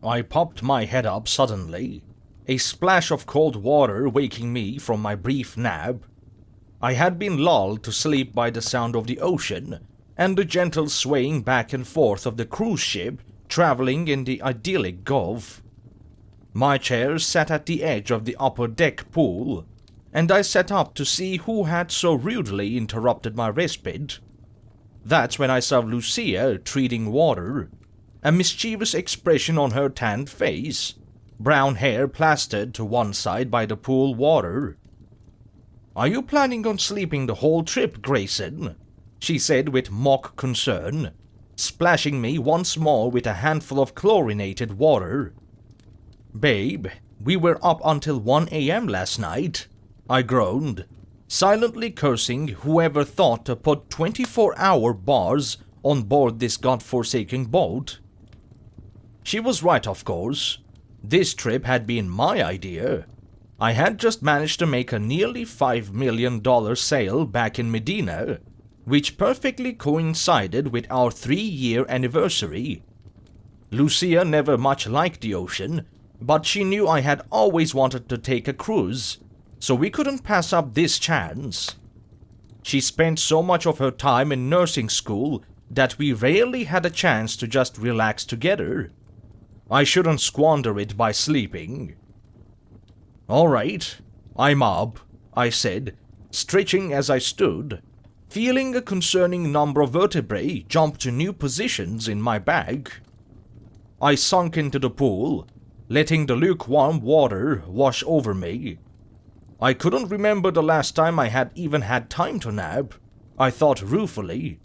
I popped my head up suddenly, a splash of cold water waking me from my brief nap. I had been lulled to sleep by the sound of the ocean and the gentle swaying back and forth of the cruise ship traveling in the idyllic Gulf. My chair sat at the edge of the upper deck pool, and I sat up to see who had so rudely interrupted my respite. That's when I saw Lucia treading water, a mischievous expression on her tanned face, brown hair plastered to one side by the pool water. "Are you planning on sleeping the whole trip, Grayson?" she said with mock concern, splashing me once more with a handful of chlorinated water. "Babe, we were up until 1 a.m. last night," I groaned, silently cursing whoever thought to put 24-hour bars on board this godforsaken boat. She was right, of course. This trip had been my idea. I had just managed to make a nearly $5 million sale back in Medina, which perfectly coincided with our 3-year anniversary. Lucia never much liked the ocean, but she knew I had always wanted to take a cruise, so we couldn't pass up this chance. She spent so much of her time in nursing school that we rarely had a chance to just relax together. I shouldn't squander it by sleeping. "Alright, I'm up," I said, stretching as I stood, feeling a concerning number of vertebrae jump to new positions in my bag. I sunk into the pool, letting the lukewarm water wash over me. I couldn't remember the last time I had even had time to nap, I thought ruefully.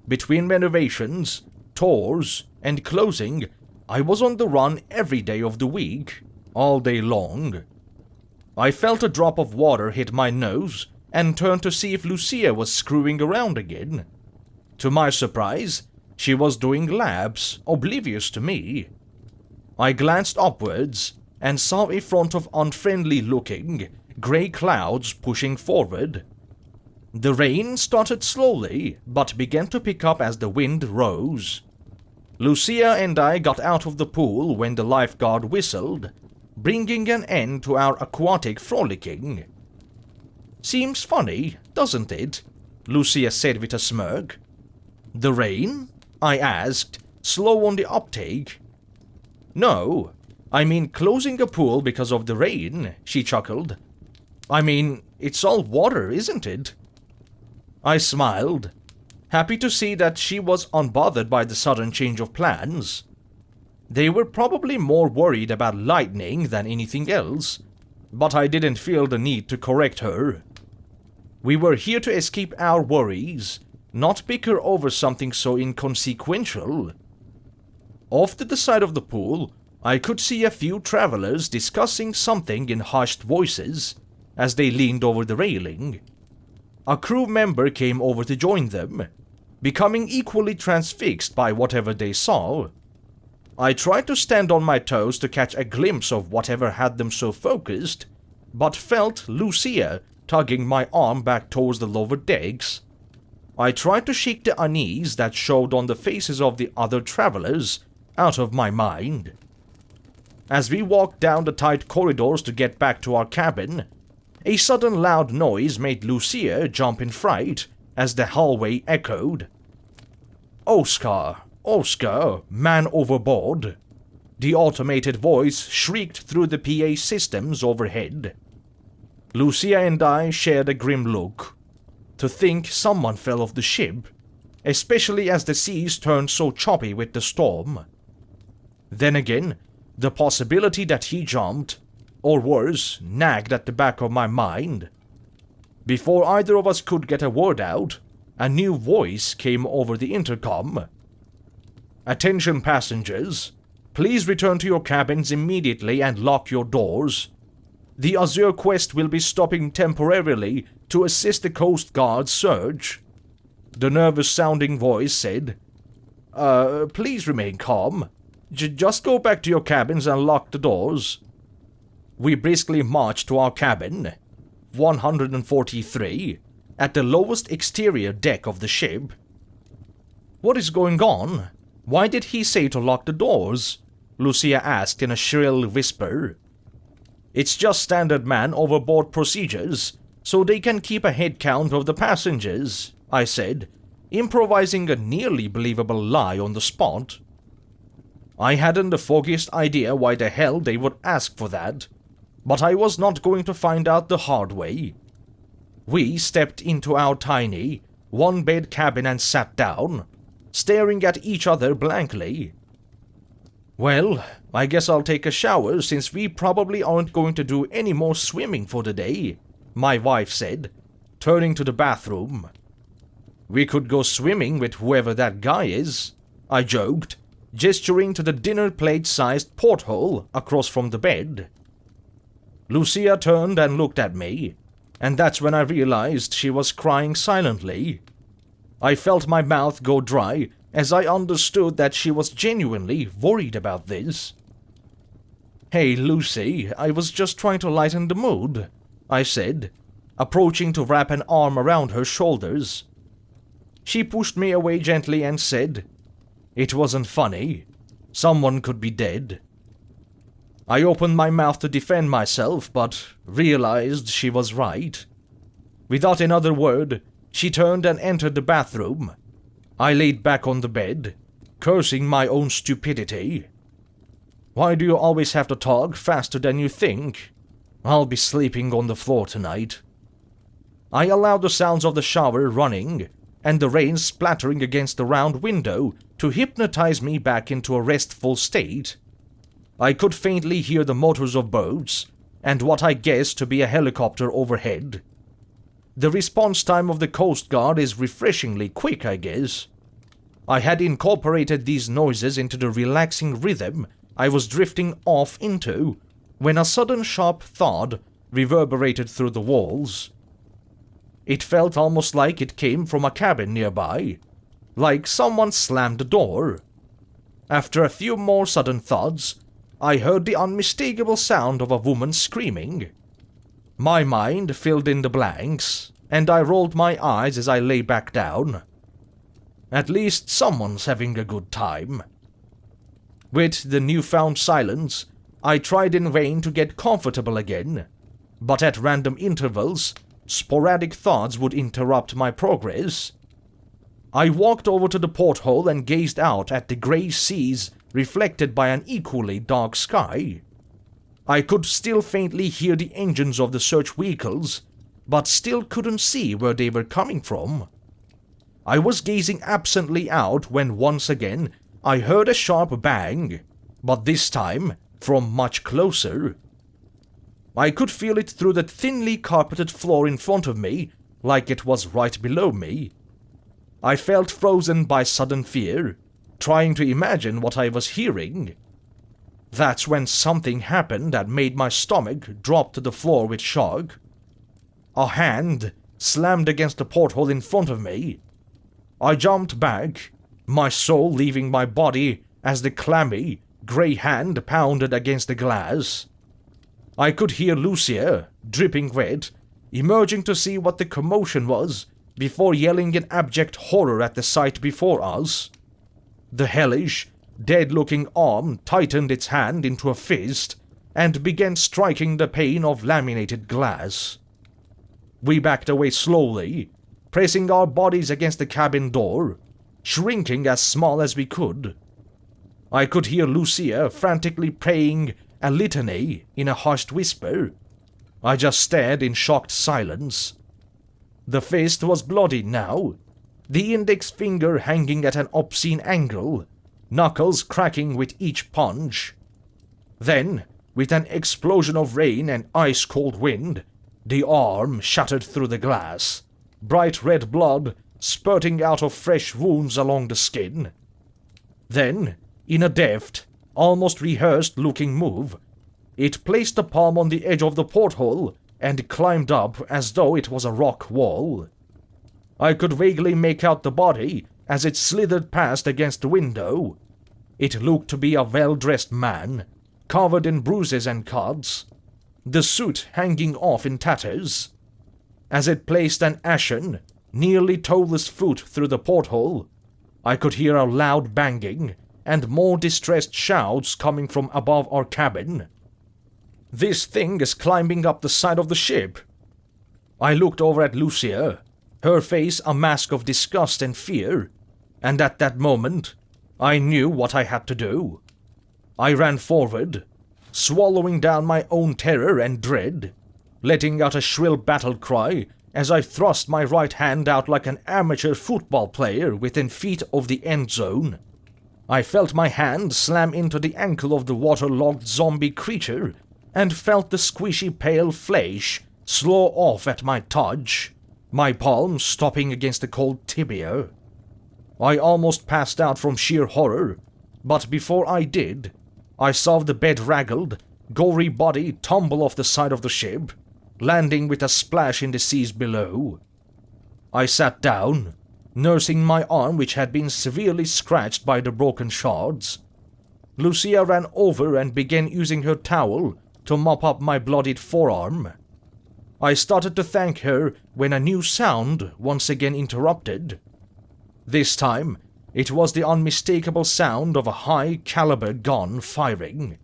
Between renovations, tours, and closing, I was on the run every day of the week, all day long. I felt a drop of water hit my nose and turned to see if Lucia was screwing around again. To my surprise, she was doing laps, oblivious to me. I glanced upwards and saw a front of unfriendly-looking, grey clouds pushing forward. The rain started slowly, but began to pick up as the wind rose. Lucia and I got out of the pool when the lifeguard whistled, bringing an end to our aquatic frolicking. "Seems funny, doesn't it?" Lucia said with a smirk. "The rain?" I asked, slow on the uptake. "No, I mean closing a pool because of the rain," she chuckled. "I mean, it's all water, isn't it?" I smiled, happy to see that she was unbothered by the sudden change of plans. They were probably more worried about lightning than anything else, but I didn't feel the need to correct her. We were here to escape our worries, not bicker over something so inconsequential. Off to the side of the pool, I could see a few travelers discussing something in hushed voices as they leaned over the railing. A crew member came over to join them, becoming equally transfixed by whatever they saw. I tried to stand on my toes to catch a glimpse of whatever had them so focused, but felt Lucia tugging my arm back towards the lower decks. I tried to shake the unease that showed on the faces of the other travelers out of my mind. As we walked down the tight corridors to get back to our cabin, a sudden loud noise made Lucia jump in fright as the hallway echoed. "Oscar! Oscar! Man overboard!" The automated voice shrieked through the PA systems overhead. Lucia and I shared a grim look. To think someone fell off the ship, especially as the seas turned so choppy with the storm. Then again, the possibility that he jumped, or worse, nagged at the back of my mind. Before either of us could get a word out, a new voice came over the intercom. "Attention passengers, please return to your cabins immediately and lock your doors. The Azure Quest will be stopping temporarily to assist the Coast Guard's search." The nervous-sounding voice said, Please remain calm. Just go back to your cabins and lock the doors." We briskly marched to our cabin, 143, at the lowest exterior deck of the ship. "What is going on? Why did he say to lock the doors?" Lucia asked in a shrill whisper. It's just standard man overboard procedures, so they can keep a head count of the passengers, I said, improvising a nearly believable lie on the spot. I hadn't the foggiest idea why the hell they would ask for that, but I was not going to find out the hard way. We stepped into our tiny, one-bed cabin and sat down, staring at each other blankly. Well, I guess I'll take a shower since we probably aren't going to do any more swimming for the day, my wife said, turning to the bathroom. We could go swimming with whoever that guy is, I joked, gesturing to the dinner plate-sized porthole across from the bed. Lucia turned and looked at me, and that's when I realized she was crying silently. I felt my mouth go dry as I understood that she was genuinely worried about this. Hey, Lucy, I was just trying to lighten the mood, I said, approaching to wrap an arm around her shoulders. She pushed me away gently and said, "It wasn't funny. Someone could be dead." I opened my mouth to defend myself, but realized she was right. Without another word, she turned and entered the bathroom. I laid back on the bed, cursing my own stupidity. Why do you always have to talk faster than you think? I'll be sleeping on the floor tonight. I allowed the sounds of the shower running and the rain splattering against the round window to hypnotize me back into a restful state. I could faintly hear the motors of boats and what I guessed to be a helicopter overhead. The response time of the Coast Guard is refreshingly quick, I guess. I had incorporated these noises into the relaxing rhythm I was drifting off into when a sudden sharp thud reverberated through the walls. It felt almost like it came from a cabin nearby, like someone slammed the door. After a few more sudden thuds, I heard the unmistakable sound of a woman screaming. My mind filled in the blanks, and I rolled my eyes as I lay back down. At least someone's having a good time. With the newfound silence, I tried in vain to get comfortable again, but at random intervals, sporadic thoughts would interrupt my progress. I walked over to the porthole and gazed out at the grey seas reflected by an equally dark sky. I could still faintly hear the engines of the search vehicles, but still couldn't see where they were coming from. I was gazing absently out when once again I heard a sharp bang, but this time from much closer. I could feel it through the thinly carpeted floor in front of me, like it was right below me. I felt frozen by sudden fear, trying to imagine what I was hearing. That's when something happened that made my stomach drop to the floor with shock. A hand slammed against the porthole in front of me. I jumped back, my soul leaving my body as the clammy, grey hand pounded against the glass. I could hear Lucia, dripping wet, emerging to see what the commotion was before yelling in abject horror at the sight before us. The hellish, dead-looking arm tightened its hand into a fist and began striking the pane of laminated glass. We backed away slowly, pressing our bodies against the cabin door, shrinking as small as we could. I could hear Lucia frantically praying a litany in a hushed whisper. I just stared in shocked silence. The fist was bloody now, the index finger hanging at an obscene angle, knuckles cracking with each punch. Then, with an explosion of rain and ice-cold wind, the arm shattered through the glass, bright red blood spurting out of fresh wounds along the skin. Then, in a deft, almost rehearsed-looking move, it placed the palm on the edge of the porthole and climbed up as though it was a rock wall. I could vaguely make out the body as it slithered past against the window. It looked to be a well-dressed man, covered in bruises and cuts, the suit hanging off in tatters. As it placed an ashen, nearly toeless foot through the porthole, I could hear a loud banging and more distressed shouts coming from above our cabin. "This thing is climbing up the side of the ship." I looked over at Lucia, her face a mask of disgust and fear, and at that moment, I knew what I had to do. I ran forward, swallowing down my own terror and dread, letting out a shrill battle cry as I thrust my right hand out like an amateur football player within feet of the end zone. I felt my hand slam into the ankle of the waterlogged zombie creature and felt the squishy pale flesh slow off at my touch, my palm stopping against the cold tibia. I almost passed out from sheer horror, but before I did, I saw the bedraggled, gory body tumble off the side of the ship, landing with a splash in the seas below. I sat down, nursing my arm which had been severely scratched by the broken shards. Lucia ran over and began using her towel to mop up my bloodied forearm. I started to thank her when a new sound once again interrupted. This time, it was the unmistakable sound of a high-caliber gun firing.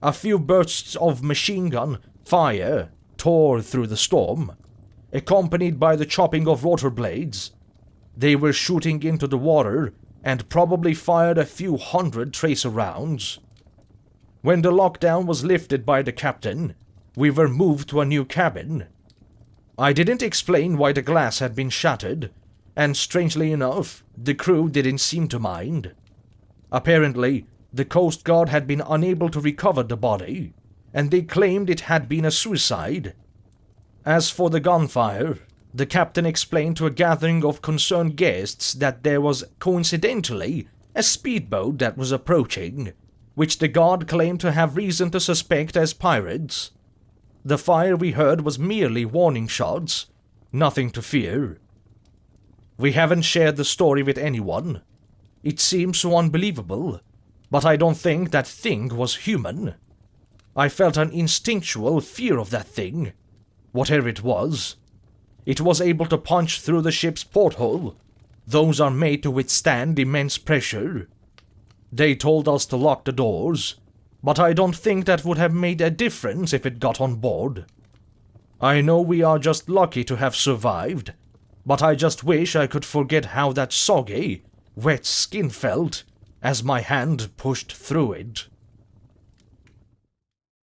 A few bursts of machine gun fire tore through the storm, accompanied by the chopping of rotor blades. They were shooting into the water and probably fired a few hundred tracer rounds. When the lockdown was lifted by the captain, we were moved to a new cabin. I didn't explain why the glass had been shattered, and strangely enough, the crew didn't seem to mind. Apparently, the Coast Guard had been unable to recover the body, and they claimed it had been a suicide. As for the gunfire, the captain explained to a gathering of concerned guests that there was coincidentally a speedboat that was approaching, which the guard claimed to have reason to suspect as pirates. The fire we heard was merely warning shots, nothing to fear. We haven't shared the story with anyone. It seems so unbelievable, but I don't think that thing was human. I felt an instinctual fear of that thing, whatever it was. It was able to punch through the ship's porthole. Those are made to withstand immense pressure. They told us to lock the doors, but I don't think that would have made a difference if it got on board. I know we are just lucky to have survived, but I just wish I could forget how that soggy, wet skin felt as my hand pushed through it.